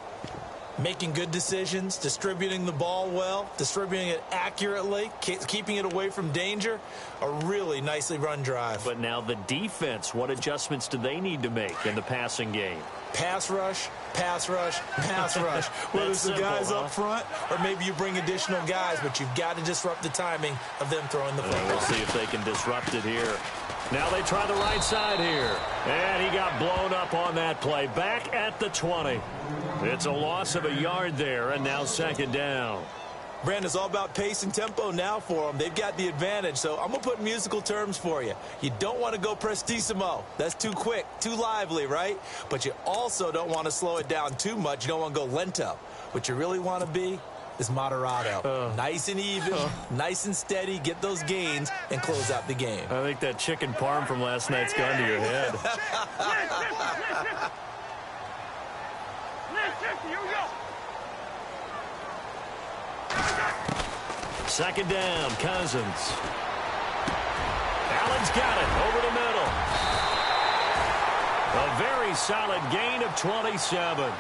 Making good decisions, distributing the ball well, distributing it accurately, keeping it away from danger. A really nicely run drive. But now the defense, what adjustments do they need to make in the passing game? Pass rush, pass rush, pass rush. Whether it's the guys up front or maybe you bring additional guys, but you've got to disrupt the timing of them throwing the football. We'll see if they can disrupt it here Now they try the right side here. And he got blown up on that play. Back at the 20. It's a loss of a yard there, and now second down. Brandon, it's all about pace and tempo now for them. They've got the advantage, so I'm going to put musical terms for you. You don't want to go prestissimo. That's too quick, too lively, right? But you also don't want to slow it down too much. You don't want to go lento. What you really want to be is moderato. Nice and even, nice and steady, get those gains, and close out the game. I think that chicken parm from last night's gone to your head. Here we go. Second down, Cousins. Allen's got it over the middle. A very solid gain of 27.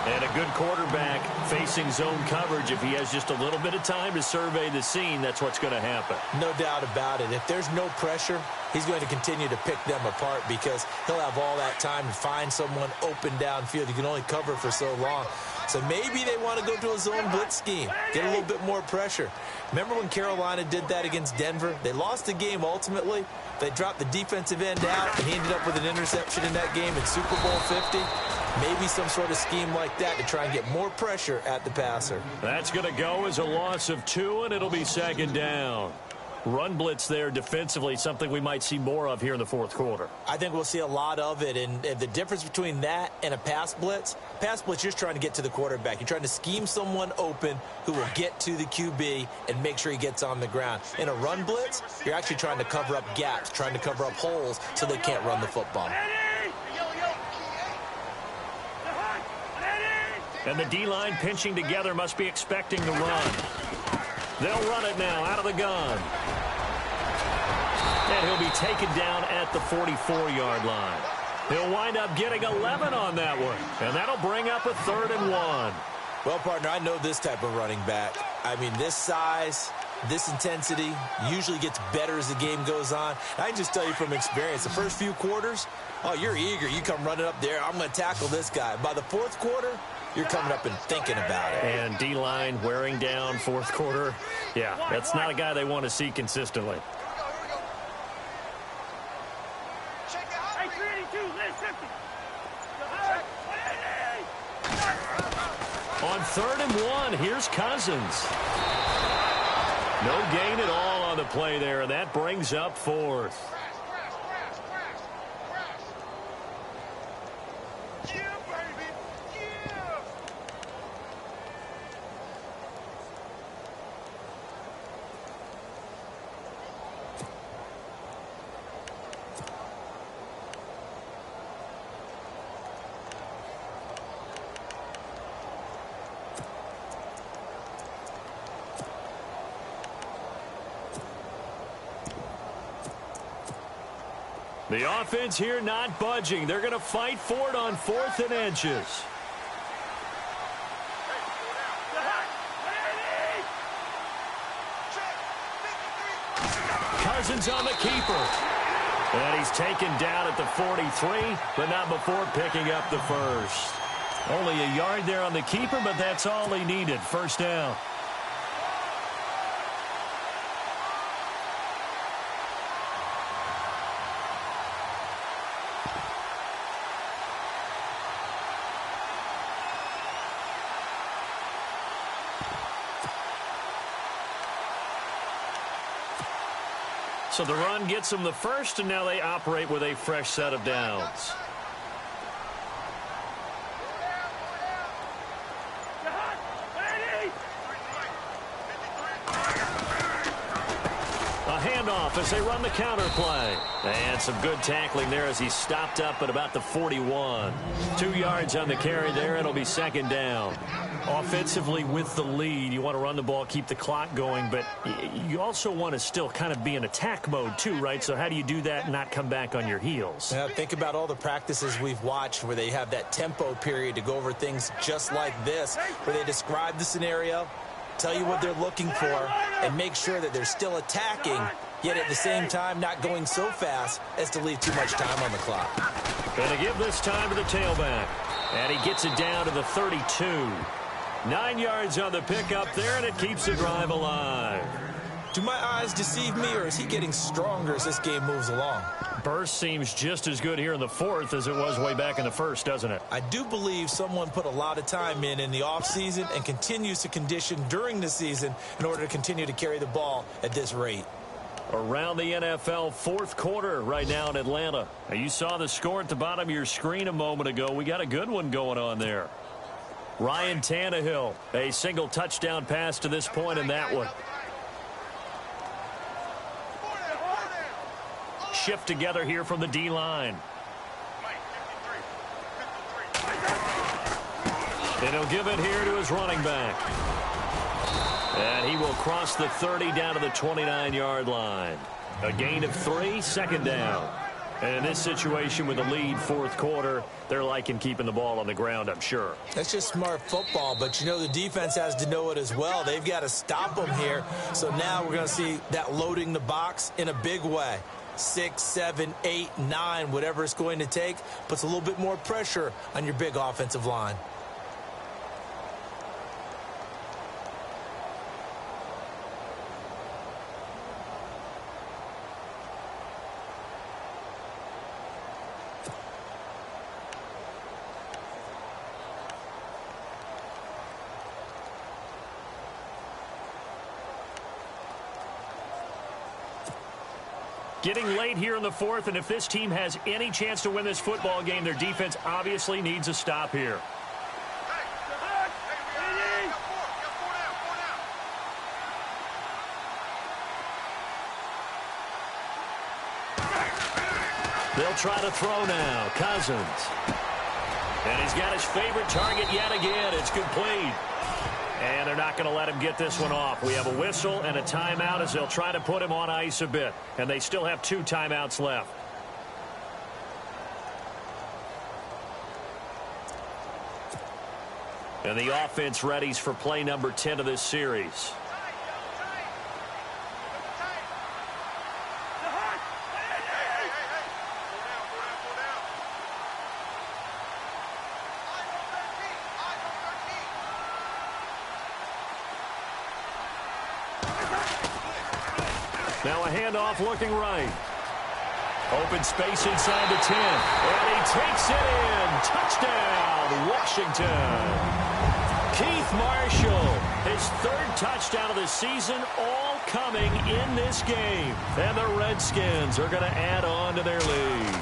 And a good quarterback facing zone coverage. If he has just a little bit of time to survey the scene, that's what's going to happen. No doubt about it. If there's no pressure, he's going to continue to pick them apart because he'll have all that time to find someone open downfield. You can only cover for so long. So maybe they want to go to a zone blitz scheme, get a little bit more pressure. Remember when Carolina did that against Denver? They lost the game ultimately. They dropped the defensive end out, and he ended up with an interception in that game in Super Bowl 50. Maybe some sort of scheme like that to try and get more pressure at the passer. That's going to go as a loss of 2, and it'll be second down. Run blitz there defensively, something we might see more of here in the fourth quarter. I think we'll see a lot of it, and the difference between that and a pass blitz, you're just trying to get to the quarterback. You're trying to scheme someone open who will get to the QB and make sure he gets on the ground. In a run blitz, you're actually trying to cover up gaps, trying to cover up holes so they can't run the football. And the D-line pinching together must be expecting the run. They'll run it now out of the gun. And he'll be taken down at the 44-yard line. He'll wind up getting 11 on that one. And that'll bring up a 3rd and 1. Well, partner, I know this type of running back. I mean, this size, this intensity usually gets better as the game goes on. I can just tell you from experience, the first few quarters, oh, you're eager. You come running up there. I'm going to tackle this guy. By the fourth quarter, you're coming up and thinking about it. And D-line wearing down fourth quarter. Yeah, that's not a guy they want to see consistently. On 3rd and 1, here's Cousins. No gain at all on the play there, and that brings up 4th. The offense here not budging. They're going to fight for it on 4th and inches. Cousins on the keeper. And he's taken down at the 43, but not before picking up the first. Only a yard there on the keeper, but that's all he needed. First down. So the run gets them the first, and now they operate with a fresh set of downs. A handoff as they run the counter play. And some good tackling there as he stopped up at about the 41. 2 yards on the carry there. It'll be second down. Offensively with the lead, you want to run the ball, keep the clock going, but you also want to still kind of be in attack mode too, right? So how do you do that and not come back on your heels? Yeah, think about all the practices we've watched where they have that tempo period to go over things just like this, where they describe the scenario, tell you what they're looking for, and make sure that they're still attacking, yet at the same time not going so fast as to leave too much time on the clock. Going to give this time to the tailback. And he gets it down to the 32. 9 yards on the pickup there, and it keeps the drive alive. Do my eyes deceive me, or is he getting stronger as this game moves along? Burst seems just as good here in the fourth as it was way back in the first, doesn't it? I do believe someone put a lot of time in the offseason and continues to condition during the season in order to continue to carry the ball at this rate. Around the NFL fourth quarter right now in Atlanta. Now, you saw the score at the bottom of your screen a moment ago. We got a good one going on there. Ryan Tannehill, a single touchdown pass to this point in that one. Shift together here from the D-line. And he'll give it here to his running back. And he will cross the 30 down to the 29-yard line. A gain of 3, second down. And in this situation with a lead fourth quarter, they're liking keeping the ball on the ground, I'm sure. That's just smart football, but you know the defense has to know it as well. They've got to stop them here. So now we're going to see that loading the box in a big way. 6, 7, 8, 9, whatever it's going to take, puts a little bit more pressure on your big offensive line. Getting late here in the fourth, and if this team has any chance to win this football game, their defense obviously needs a stop here. They'll try to throw now. Cousins. And he's got his favorite target yet again. It's complete. And they're not going to let him get this one off. We have a whistle and a timeout as they'll try to put him on ice a bit. And they still have 2 timeouts left. And the offense readies for play number 10 of this series. Now a handoff looking right. Open space inside the 10. And he takes it in. Touchdown, Washington. Keith Marshall, his 3rd touchdown of the season, all coming in this game. And the Redskins are going to add on to their lead.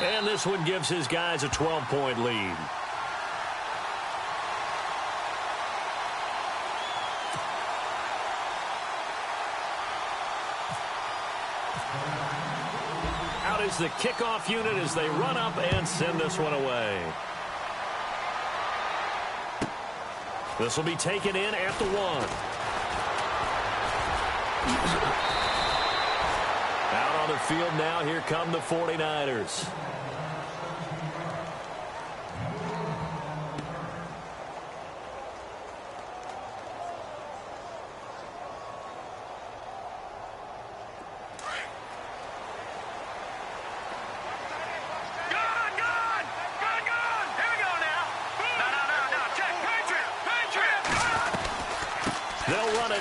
And this one gives his guys a 12-point lead. Out is the kickoff unit as they run up and send this one away. This will be taken in at the 1. Out on the field now, here come the 49ers.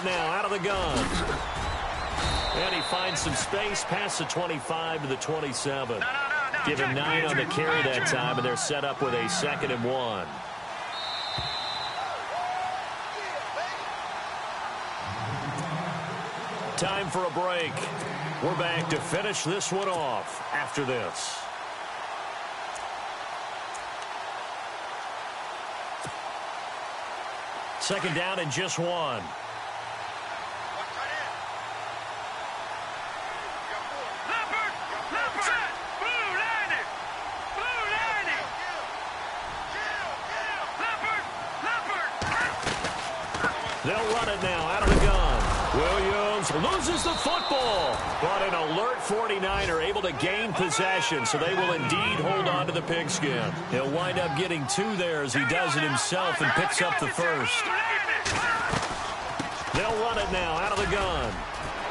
Now out of the gun. And he finds some space past the 25 to the 27. Give him 9 on the carry that time, and they're set up with a 2nd and 1. Time for a break. We're back to finish this one off after this. Second down and just 1. They'll run it now out of the gun. Williams loses the football. But an alert 49er able to gain possession, so they will indeed hold on to the pigskin. He'll wind up getting 2 there as he does it himself and picks up the 1st. They'll run it now out of the gun.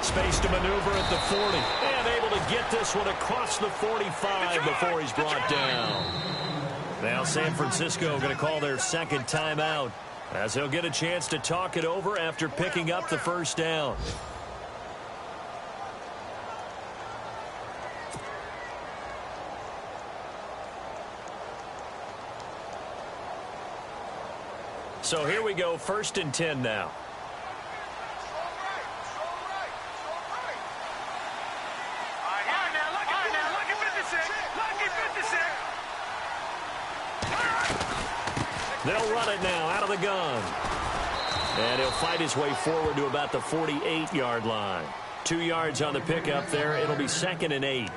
Space to maneuver at the 40. And able to get this one across the 45 before he's brought down. Now San Francisco going to call their 2nd timeout. As he'll get a chance to talk it over after picking up the first down. So here we go, 1st and 10 now. They'll run it now out of the gun. And he'll fight his way forward to about the 48-yard line. 2 yards on the pickup there. It'll be 2nd and 8.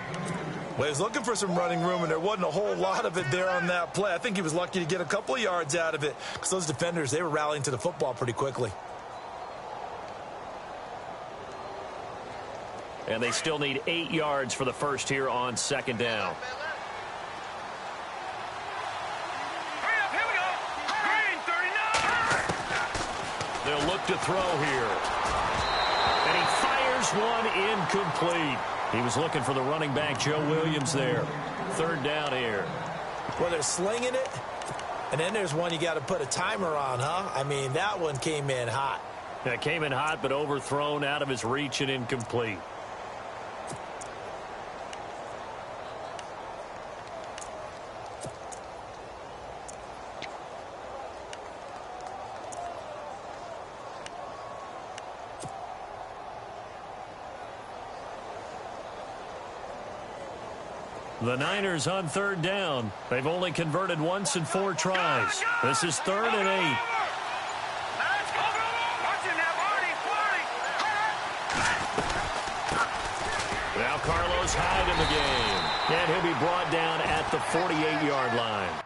Well, he was looking for some running room, and there wasn't a whole lot of it there on that play. I think he was lucky to get a couple of yards out of it because those defenders, they were rallying to the football pretty quickly. And they still need 8 yards for the first here on 2nd down. They'll look to throw here. And he fires one incomplete. He was looking for the running back, Joe Williams, there. 3rd down here. Well, they're slinging it, and then there's one you got to put a timer on, huh? I mean, that one came in hot. That came in hot, but overthrown out of his reach and incomplete. The Niners on 3rd down. They've only converted once in 4 tries. This is 3rd and 8. Now Carlos Hyde in the game. And he'll be brought down at the 48-yard line.